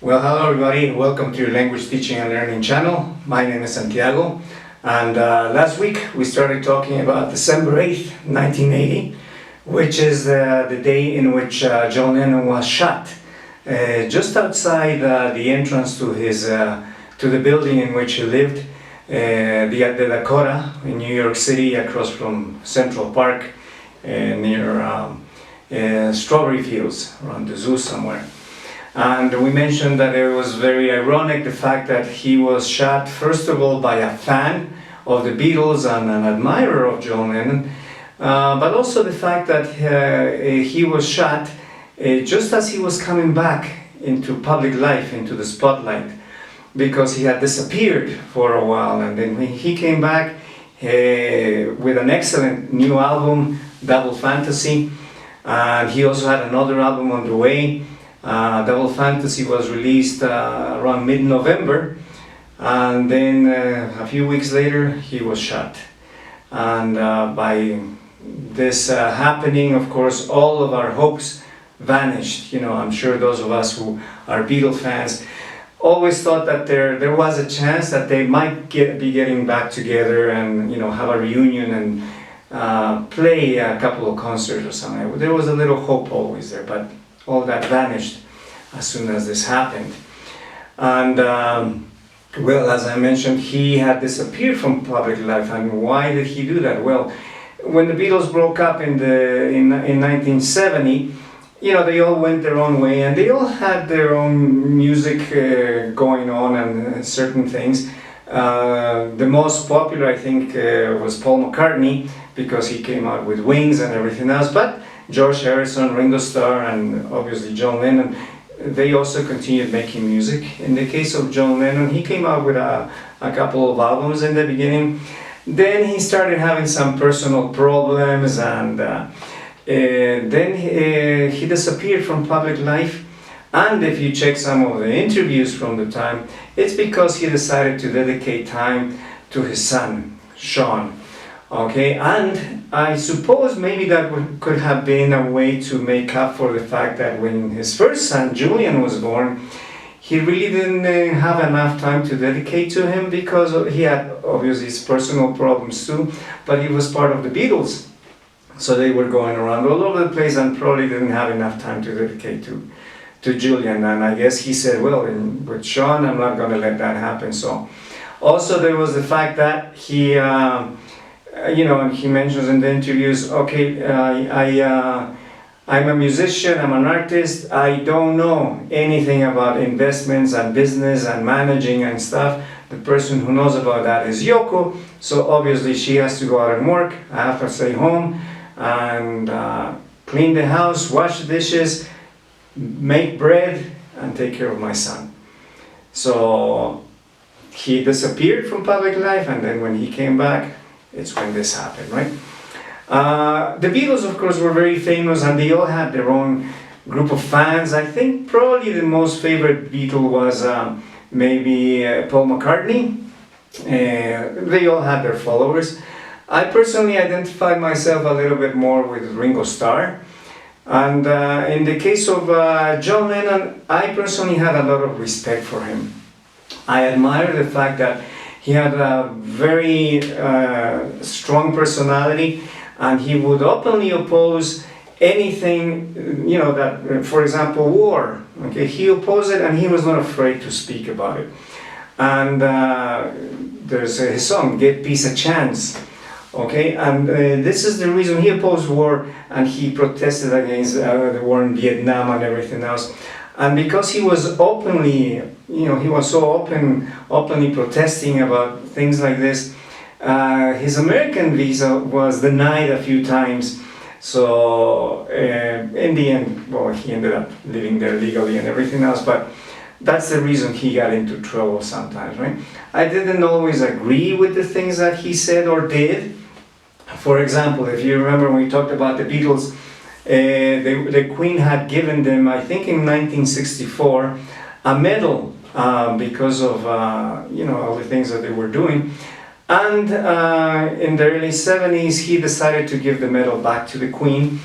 Well, hello everybody. Welcome to your language teaching and learning channel. My name is Santiago, and last week we started talking about December 8th, 1980, which is the day in which John Lennon was shot just outside the entrance to his to the building in which he lived, the Dakota in New York City, across from Central Park, near strawberry fields around the zoo somewhere. And we mentioned that it was very ironic, the fact that he was shot first of all by a fan of the Beatles and an admirer of John Lennon, but also the fact that he was shot just as he was coming back into public life, into the spotlight, because he had disappeared for a while, and then when he came back with an excellent new album, Double Fantasy, and he also had another album on the way. Double Fantasy was released around mid-November, and then a few weeks later he was shot. And by this happening, of course, all of our hopes vanished. You know, I'm sure those of us who are Beatle fans always thought that there was a chance that they might be getting back together and, you know, have a reunion and play a couple of concerts or something. There was a little hope always there, but all that vanished as soon as this happened. And well, as I mentioned, he had disappeared from public life. And why did he do that? Well, when the Beatles broke up in 1970, you know, they all went their own way, and they all had their own music going on and certain things. The most popular, I think, was Paul McCartney, because he came out with Wings and everything else. But George Harrison, Ringo Starr, and obviously John Lennon, they also continued making music. In the case of John Lennon, he came out with a couple of albums in the beginning. Then he started having some personal problems, and then he disappeared from public life. And if you check some of the interviews from the time, it's because he decided to dedicate time to his son, Sean. Okay, and I suppose maybe that could have been a way to make up for the fact that when his first son, Julian, was born, he really didn't have enough time to dedicate to him, because he had obviously his personal problems too, but he was part of the Beatles. So they were going around all over the place and probably didn't have enough time to dedicate to Julian. And I guess he said, well, with Sean, I'm not going to let that happen. So also there was the fact that he... you know, and he mentions in the interviews, okay, I'm a musician, I'm an artist, I don't know anything about investments and business and managing and stuff. The person who knows about that is Yoko, so obviously she has to go out and work. I have to stay home and clean the house, wash the dishes, make bread, and take care of my son. So he disappeared from public life, and then when he came back, it's when this happened, right? The Beatles, of course, were very famous, and they all had their own group of fans. I think probably the most favorite Beatle was maybe Paul McCartney. They all had their followers. I personally identified myself a little bit more with Ringo Starr. And in the case of John Lennon, I personally had a lot of respect for him. I admire the fact that he had a very strong personality, and he would openly oppose anything, you know, that, for example, war. Okay, he opposed it, and he was not afraid to speak about it. And there's his song, "Give Peace a Chance." Okay, and this is the reason he opposed war, and he protested against the war in Vietnam and everything else. And because he was openly, you know, he was so openly protesting about things like this, his American visa was denied a few times. So in the end, well, he ended up living there legally and everything else, but that's the reason he got into trouble sometimes, right? I didn't always agree with the things that he said or did. For example, if you remember when we talked about the Beatles, the Queen had given them, I think in 1964, a medal because of you know, all the things that they were doing. And in the early 70s, he decided to give the medal back to the Queen,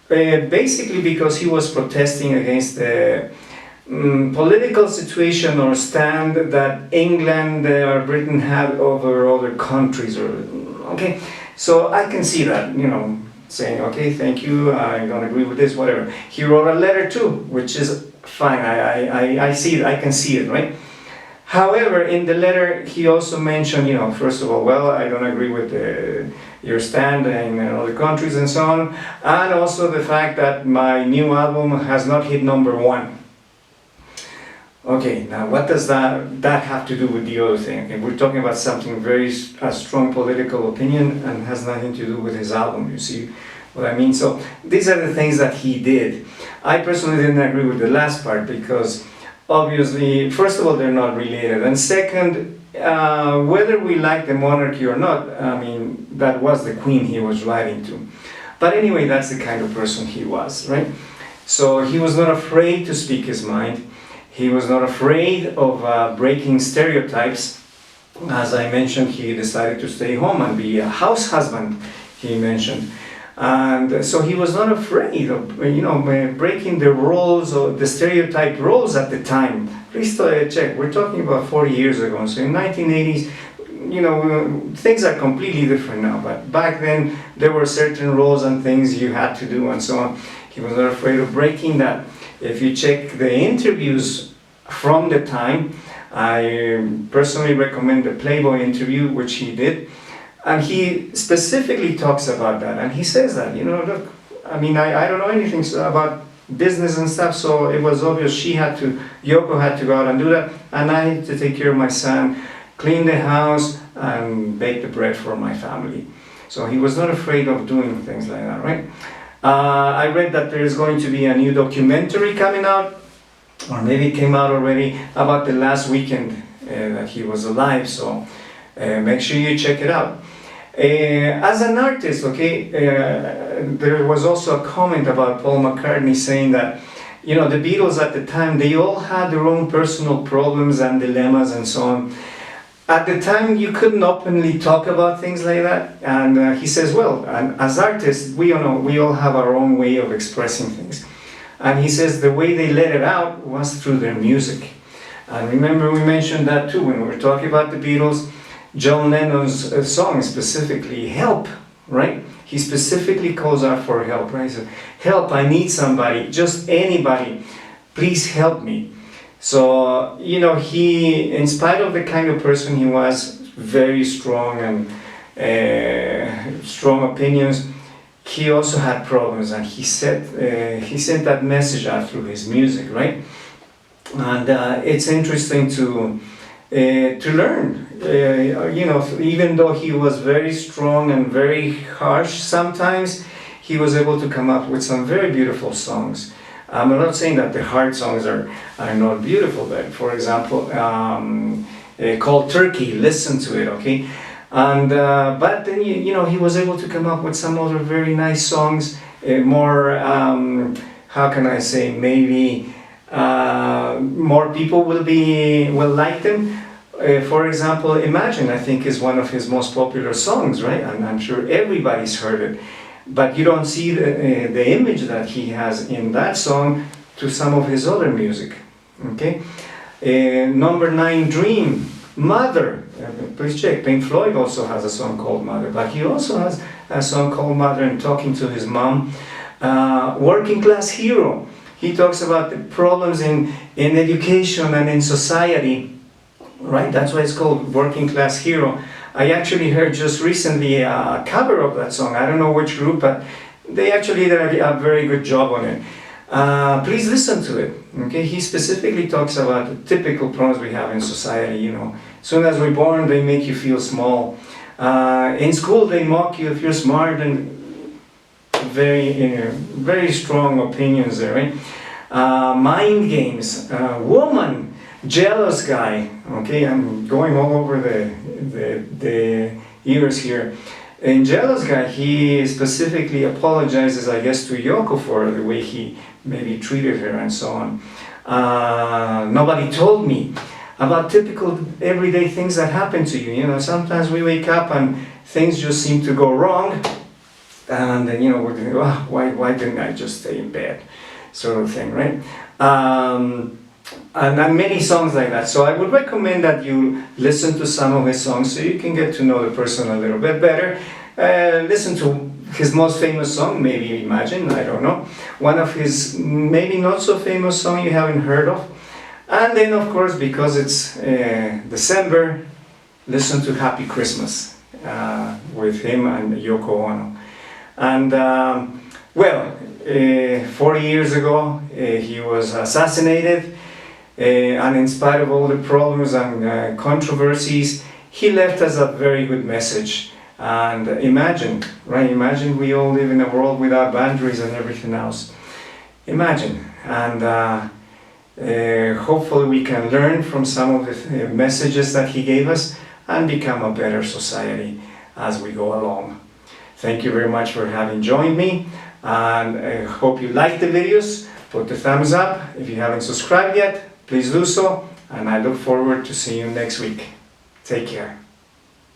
basically because he was protesting against the political situation or stand that England or Britain had over other countries. Okay, so I can see that, saying, okay, thank you, I don't agree with this, whatever. He wrote a letter too, which is fine, I see it, I can see it, right? However, in the letter, he also mentioned, first of all, well, I don't agree with your stand in other countries and so on, and also the fact that my new album has not hit #1. Okay, now what does that have to do with the other thing? Okay, we're talking about something a strong political opinion and has nothing to do with his album, you see what I mean? So these are the things that he did. I personally didn't agree with the last part because obviously, first of all, they're not related, and second, whether we like the monarchy or not, I mean, that was the queen he was writing to. But anyway, that's the kind of person he was, right? So he was not afraid to speak his mind. He was not afraid of breaking stereotypes. As I mentioned, he decided to stay home and be a house husband, he mentioned. And so he was not afraid of, breaking the roles or the stereotype roles at the time. Please check, we're talking about 40 years ago. So in 1980s, things are completely different now. But back then, there were certain roles and things you had to do and so on. He was not afraid of breaking that. If you check the interviews from the time, I personally recommend the Playboy interview, which he did. And he specifically talks about that. And he says that, look, I mean, I don't know anything about business and stuff, so it was obvious Yoko had to go out and do that. And I had to take care of my son, clean the house, and bake the bread for my family. So he was not afraid of doing things like that, right? I read that there is going to be a new documentary coming out, or maybe it came out already, about the last weekend that he was alive, so make sure you check it out. As an artist, okay, there was also a comment about Paul McCartney saying that, the Beatles at the time, they all had their own personal problems and dilemmas and so on. At the time, you couldn't openly talk about things like that, and he says, well, and as artists, we all have our own way of expressing things. And he says the way they let it out was through their music. And remember, we mentioned that too when we were talking about the Beatles. John Lennon's song specifically, Help, right? He specifically calls out for help, right? He said, help, I need somebody, just anybody, please help me. So, he, in spite of the kind of person he was, very strong and strong opinions, he also had problems, and he sent that message out through his music, right? And it's interesting to learn, even though he was very strong and very harsh sometimes, he was able to come up with some very beautiful songs. I'm not saying that the hard songs are not beautiful, but for example, called Turkey, listen to it, okay? And but then he was able to come up with some other very nice songs, more how can I say, maybe more people will like them. For example, Imagine, I think, is one of his most popular songs, right? And I'm sure everybody's heard it. But you don't see the image that he has in that song to some of his other music, okay? Number 9, Dream, Mother. Please check, Pink Floyd also has a song called Mother, but he also has a song called Mother and talking to his mom. Working Class Hero. He talks about the problems in education and in society, right? That's why it's called Working Class Hero. I actually heard just recently a cover of that song. I don't know which group, but they actually did a very good job on it. Please listen to it. Okay, he specifically talks about the typical problems we have in society. As soon as we're born, they make you feel small. In school, they mock you if you're smart, and very strong opinions there, right? Mind games, woman, jealous guy. Okay, I'm going all over the ears here. In Jealous Guy, he specifically apologizes, I guess, to Yoko for the way he maybe treated her and so on. Nobody told me about typical everyday things that happen to you. Sometimes we wake up and things just seem to go wrong, and then we're thinking, why didn't I just stay in bed, sort of thing, right? and many songs like that. So I would recommend that you listen to some of his songs so you can get to know the person a little bit better. Listen to his most famous song, maybe Imagine, I don't know. One of his maybe not so famous song you haven't heard of. And then of course, because it's December, listen to Happy Christmas with him and Yoko Ono. And well, 40 years ago he was assassinated, and in spite of all the problems and controversies, he left us a very good message. And imagine, right? Imagine we all live in a world without boundaries and everything else. Imagine. And hopefully we can learn from some of the messages that he gave us and become a better society as we go along. Thank you very much for having joined me, and I hope you liked the videos. Put the thumbs up. If you haven't subscribed yet, please do so, and I look forward to seeing you next week. Take care.